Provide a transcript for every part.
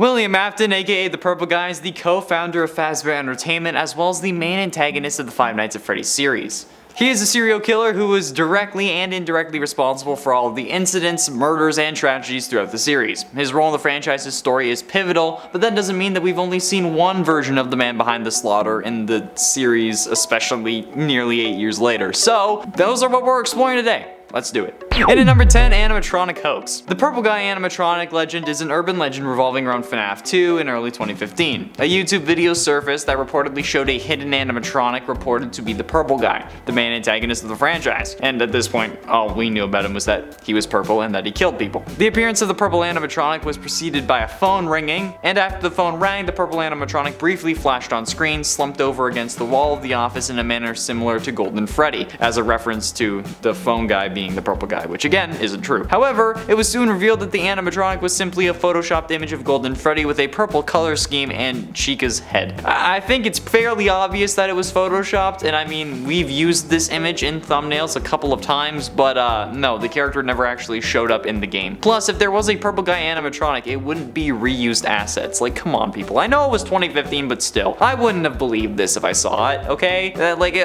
William Afton, aka the Purple Guy, is the co-founder of Fazbear Entertainment as well as the main antagonist of the Five Nights at Freddy's series. He is a serial killer who was directly and indirectly responsible for all of the incidents, murders, and tragedies throughout the series. His role in the franchise's story is pivotal, but that doesn't mean that we've only seen one version of the man behind the slaughter in the series, especially nearly 8 years later. So, those are what we're exploring today. Let's do it. And at number 10, animatronic hoax. The Purple Guy animatronic legend is an urban legend revolving around FNAF 2 in early 2015. A YouTube video surfaced that reportedly showed a hidden animatronic reported to be the Purple Guy, the main antagonist of the franchise. And at this point, all we knew about him was that he was purple and that he killed people. The appearance of the purple animatronic was preceded by a phone ringing, and after the phone rang, the purple animatronic briefly flashed on screen, slumped over against the wall of the office in a manner similar to Golden Freddy, as a reference to the phone guy being the Purple Guy, which again isn't true. However, it was soon revealed that the animatronic was simply a photoshopped image of Golden Freddy with a purple color scheme and Chica's head. I think it's fairly obvious that it was photoshopped, and I mean, we've used this image in thumbnails a couple of times, but no, the character never actually showed up in the game. Plus, if there was a Purple Guy animatronic, it wouldn't be reused assets. Like, come on people. I know it was 2015, but still, I wouldn't have believed this if I saw it, okay?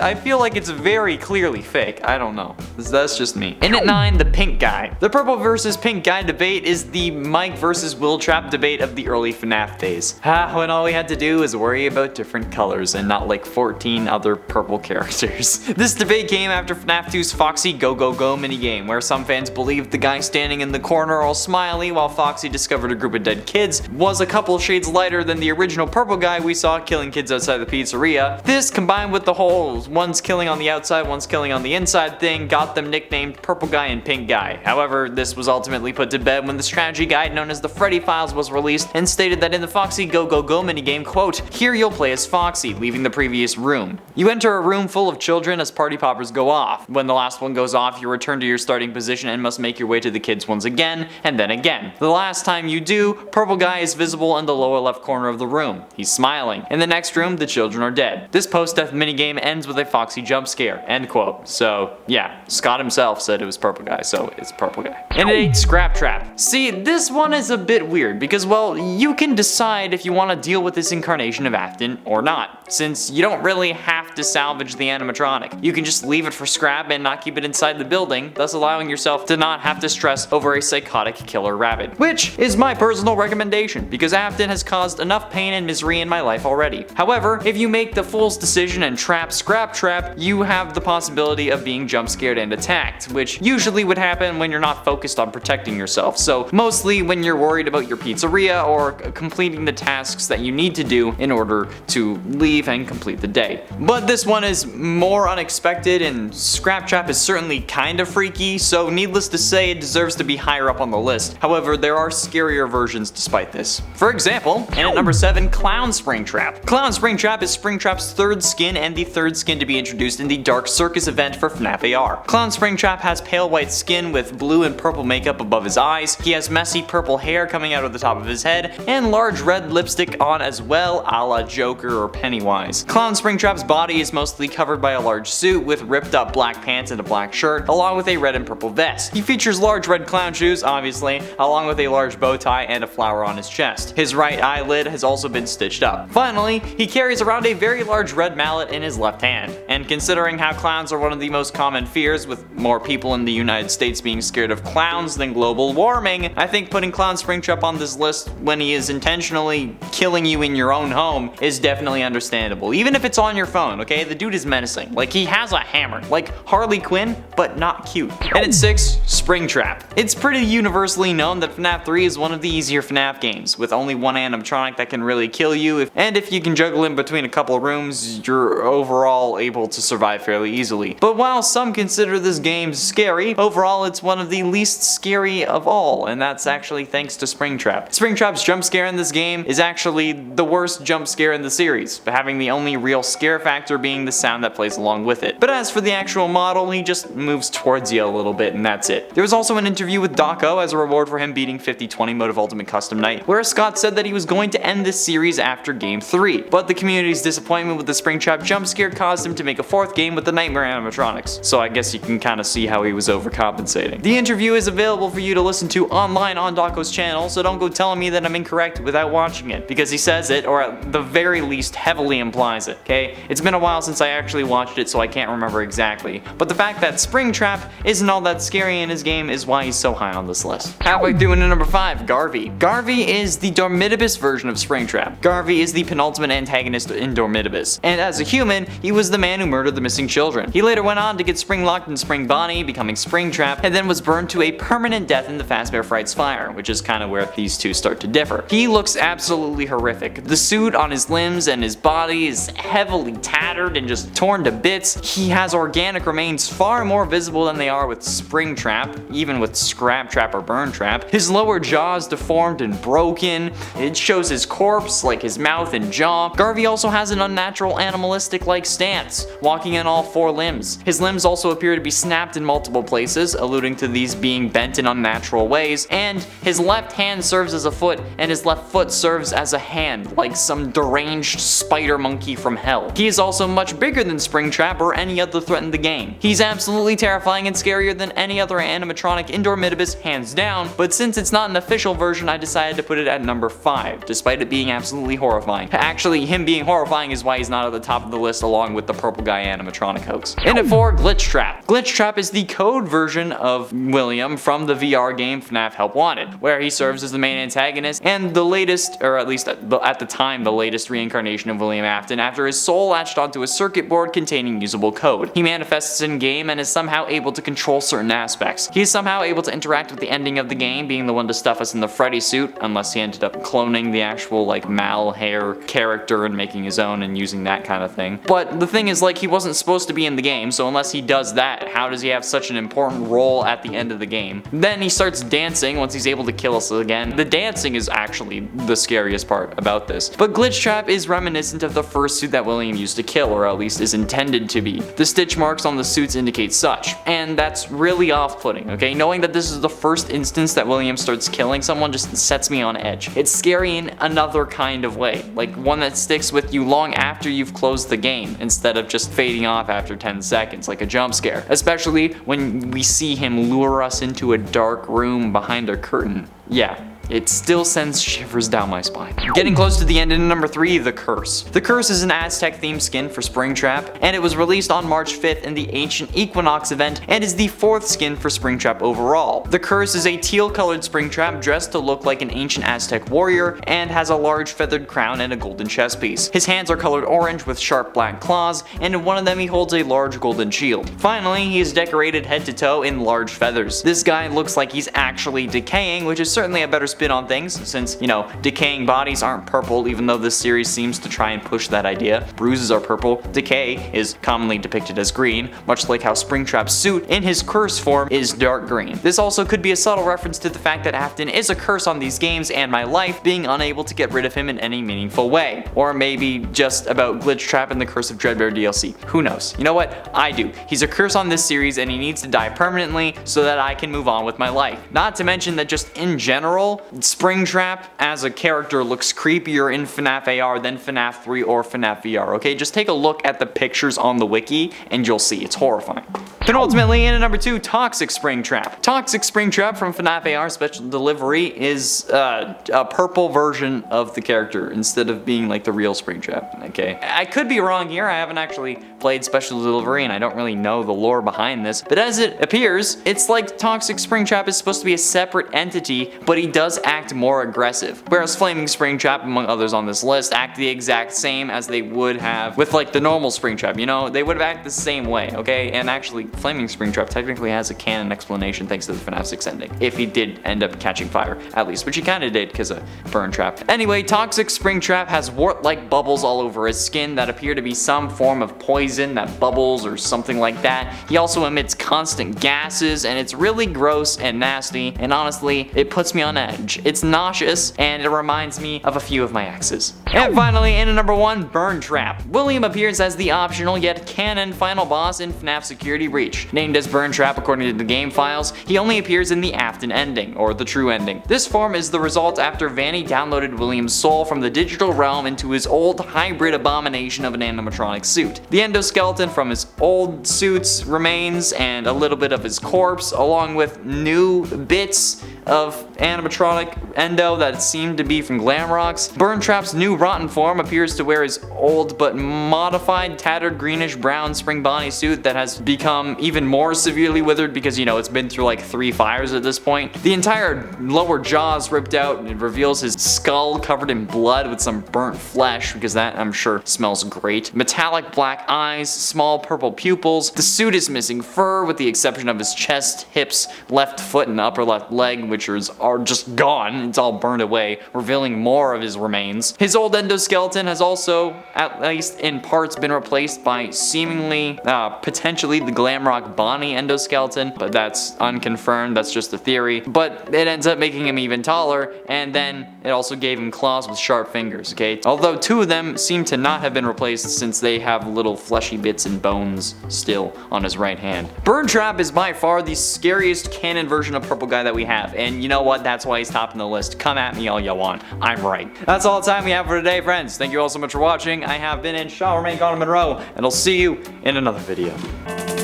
I feel like it's very clearly fake. I don't know. That's just me. And at 9, the pink guy. The purple versus pink guy debate is the Mike versus Will Trap debate of the early FNAF days. When all we had to do was worry about different colors and not like 14 other purple characters. This debate came after FNAF 2's Foxy Go Go Go minigame, where some fans believed the guy standing in the corner all smiley while Foxy discovered a group of dead kids was a couple shades lighter than the original purple guy we saw killing kids outside the pizzeria. This, combined with the whole one's killing on the outside, one's killing on the inside thing, got them nicknamed Purple Guy and Pink Guy. However, this was ultimately put to bed when the strategy guide known as the Freddy Files was released and stated that in the Foxy Go Go Go minigame, quote, "Here you'll play as Foxy, leaving the previous room. You enter a room full of children as party poppers go off. When the last one goes off, you return to your starting position and must make your way to the kids once again, and then again. The last time you do, Purple Guy is visible in the lower left corner of the room. He's smiling. In the next room, the children are dead. This post-death minigame ends with a Foxy jump scare." End quote. So, yeah, Scott himself said it was Purple Guy, so it's Purple Guy. And at 8, Scrap Trap. See, this one is a bit weird because, well, you can decide if you want to deal with this incarnation of Afton or not, since you don't really have to salvage the animatronic. You can just leave it for scrap and not keep it inside the building, thus allowing yourself to not have to stress over a psychotic killer rabbit. Which is my personal recommendation, because Afton has caused enough pain and misery in my life already. However, if you make the fool's decision and trap Scrap Trap, you have the possibility of being jump scared and attacked, which usually would happen when you're not focused on protecting yourself. So mostly when you're worried about your pizzeria or completing the tasks that you need to do in order to leave and complete the day. But this one is more unexpected, and Scrap Trap is certainly kind of freaky, so needless to say it deserves to be higher up on the list. However, there are scarier versions despite this. For example, and at number 7, Clown Springtrap. Clown Springtrap is Springtrap's third skin and the third skin to be introduced in the Dark Circus event for FNAF AR. Clown Springtrap has pale white skin with blue and purple makeup above his eyes. He has messy purple hair coming out of the top of his head, and large red lipstick on as well, a la Joker or Pennywise. Clown Springtrap's body is mostly covered by a large suit with ripped up black pants and a black shirt, along with a red and purple vest. He features large red clown shoes, obviously, along with a large bow tie and a flower on his chest. His right eyelid has also been stitched up. Finally, he carries around a very large red mallet in his left hand. And considering how clowns are one of the most common fears, with more people in the United States being scared of clowns than global warming, I think putting Clown Springtrap on this list when he is intentionally killing you in your own home is definitely understandable. Even if it's on your phone, okay? The dude is menacing. Like, he has a hammer. Like Harley Quinn, but not cute. And at 6, Springtrap. It's pretty universally known that FNAF 3 is one of the easier FNAF games, with only one animatronic that can really kill you, and if you can juggle in between a couple of rooms, you're overall able to survive fairly easily. But while some consider this game scary, overall it's one of the least scary of all, and that's actually thanks to Springtrap. Springtrap's jump scare in this game is actually the worst jump scare in the series, having the only real scare factor factor being the sound that plays along with it. But as for the actual model, he just moves towards you a little bit and that's it. There was also an interview with Dako as a reward for him beating 50/20 mode of Ultimate Custom Night, where Scott said that he was going to end this series after Game 3, but the community's disappointment with the Springtrap jump scare caused him to make a 4th game with the Nightmare animatronics, so I guess you can kinda see how he was overcompensating. The interview is available for you to listen to online on Dako's channel, so don't go telling me that I'm incorrect without watching it, because he says it, or at the very least heavily implies it, okay? It's been a while since I actually watched it, so I can't remember exactly, but the fact that Springtrap isn't all that scary in his game is why he's so high on this list. Halfway through into number 5, Garvey. Garvey is the Dormitibus version of Springtrap. Garvey is the penultimate antagonist in Dormitibus, and as a human, he was the man who murdered the missing children. He later went on to get spring-locked in Spring Bonnie, becoming Springtrap, and then was burned to a permanent death in the Fazbear Fright's fire, which is kind of where these two start to differ. He looks absolutely horrific. The suit on his limbs and his body is heavily tattered and just torn to bits. He has organic remains far more visible than they are with Springtrap, even with Scrap Trap or Burn Trap. His lower jaw is deformed and broken. It shows his corpse, like his mouth and jaw. Garvey also has an unnatural animalistic-like stance, walking in all 4 limbs. His limbs also appear to be snapped in multiple places, alluding to these being bent in unnatural ways, and his left hand serves as a foot, and his left foot serves as a hand, like some deranged spider monkey from hell. He is also much bigger than Springtrap or any other threat in the game. He's absolutely terrifying and scarier than any other animatronic in Dormitibus, hands down, but since it's not an official version, I decided to put it at number 5, despite it being absolutely horrifying. Actually, him being horrifying is why he's not at the top of the list along with the purple guy animatronic hoax. In at 4, Glitch Trap. Glitch Trap is the code version of William from the VR game FNAF Help Wanted, where he serves as the main antagonist and the latest, or at least at the time, the latest reincarnation of William Afton after his soul latched onto a circuit board containing usable code. He manifests in-game and is somehow able to control certain aspects. He is somehow able to interact with the ending of the game, being the one to stuff us in the Freddy suit, unless he ended up cloning the actual like Mal hair character and making his own and using that kind of thing. But the thing is, like, he wasn't supposed to be in the game, so unless he does that, how does he have such an important role at the end of the game? Then he starts dancing once he's able to kill us again. The dancing is actually the scariest part about this. But Glitch Trap is reminiscent of the first suit that William used to kill, or at least is intended to be. The stitch marks on the suits indicate such, and that's really off-putting, okay? Knowing that this is the first instance that William starts killing someone just sets me on edge. It's scary in another kind of way, like one that sticks with you long after you've closed the game, instead of just fading off after 10 seconds, like a jump scare. Especially when we see him lure us into a dark room behind a curtain. Yeah. It still sends shivers down my spine. Getting close to the end in number 3, The Curse. The Curse is an Aztec themed skin for Springtrap, and it was released on March 5th in the Ancient Equinox event and is the 4th skin for Springtrap overall. The Curse is a teal colored Springtrap dressed to look like an ancient Aztec warrior and has a large feathered crown and a golden chest piece. His hands are colored orange with sharp black claws, and in one of them he holds a large golden shield. Finally, he is decorated head to toe in large feathers. This guy looks like he's actually decaying, which is certainly a better spin on things, since, you know, decaying bodies aren't purple, even though this series seems to try and push that idea. Bruises are purple. Decay is commonly depicted as green, much like how Springtrap's suit in his curse form is dark green. This also could be a subtle reference to the fact that Afton is a curse on these games and my life, being unable to get rid of him in any meaningful way. Or maybe just about Glitch Trap and the Curse of Dreadbear DLC. Who knows? You know what? I do. He's a curse on this series and he needs to die permanently so that I can move on with my life. Not to mention that just in general, Springtrap as a character looks creepier in FNAF AR than FNAF 3 or FNAF VR, okay? Just take a look at the pictures on the wiki and you'll see, it's horrifying. Penultimately, in at number 2, Toxic Springtrap. Toxic Springtrap from FNAF AR Special Delivery is a purple version of the character instead of being like the real Springtrap, okay? I could be wrong here, I haven't actually played Special Delivery and I don't really know the lore behind this, but as it appears, it's like Toxic Springtrap is supposed to be a separate entity, but he does act more aggressive. Whereas Flaming Springtrap, among others on this list, act the exact same as they would have with like the normal Springtrap, you know? They would have acted the same way, okay? And actually, flaming springtrap technically has a canon explanation thanks to the FNAF 6 ending. If he did end up catching fire, at least, which he kinda did because of burn trap. Anyway, toxic springtrap has wart-like bubbles all over his skin that appear to be some form of poison that bubbles or something like that. He also emits constant gases, and it's really gross and nasty, and honestly, it puts me on edge. It's nauseous, and it reminds me of a few of my exes. And finally, in at number 1, Burn Trap. William appears as the optional yet canon final boss in FNAF Security Breach. Named as Burn Trap according to the game files, he only appears in the Afton ending, or the true ending. This form is the result after Vanny downloaded William's soul from the digital realm into his old hybrid abomination of an animatronic suit. The endoskeleton from his old suit's remains and a little bit of his corpse, along with new bits of animatronic endo that seemed to be from Glamrock's. Burn Trap's new rotten form appears to wear his old but modified tattered greenish brown spring bonnie suit that has become even more severely withered because, you know, it's been through like 3 fires at this point. The entire lower jaw is ripped out and it reveals his skull covered in blood with some burnt flesh, because that, I'm sure, smells great. Metallic black eyes, small purple pupils. The suit is missing fur with the exception of his chest, hips, left foot, and upper left leg, which are just gone. It's all burned away, revealing more of his remains. His old endoskeleton has also, at least in parts, been replaced by seemingly, potentially the Glamrock Bonnie endoskeleton, but that's unconfirmed, that's just a theory. But it ends up making him even taller, and then it also gave him claws with sharp fingers, okay? Although 2 of them seem to not have been replaced since they have little fleshy bits and bones still on his right hand. Burn Trap is by far the scariest canon version of Purple Guy that we have, and you know what? That's why he's topping the list. Come at me all you want. I'm right. That's all the time we have for today, friends. Thank you all so much for watching. I have been in Shaw Remain Connor Monroe, and I'll see you in another video.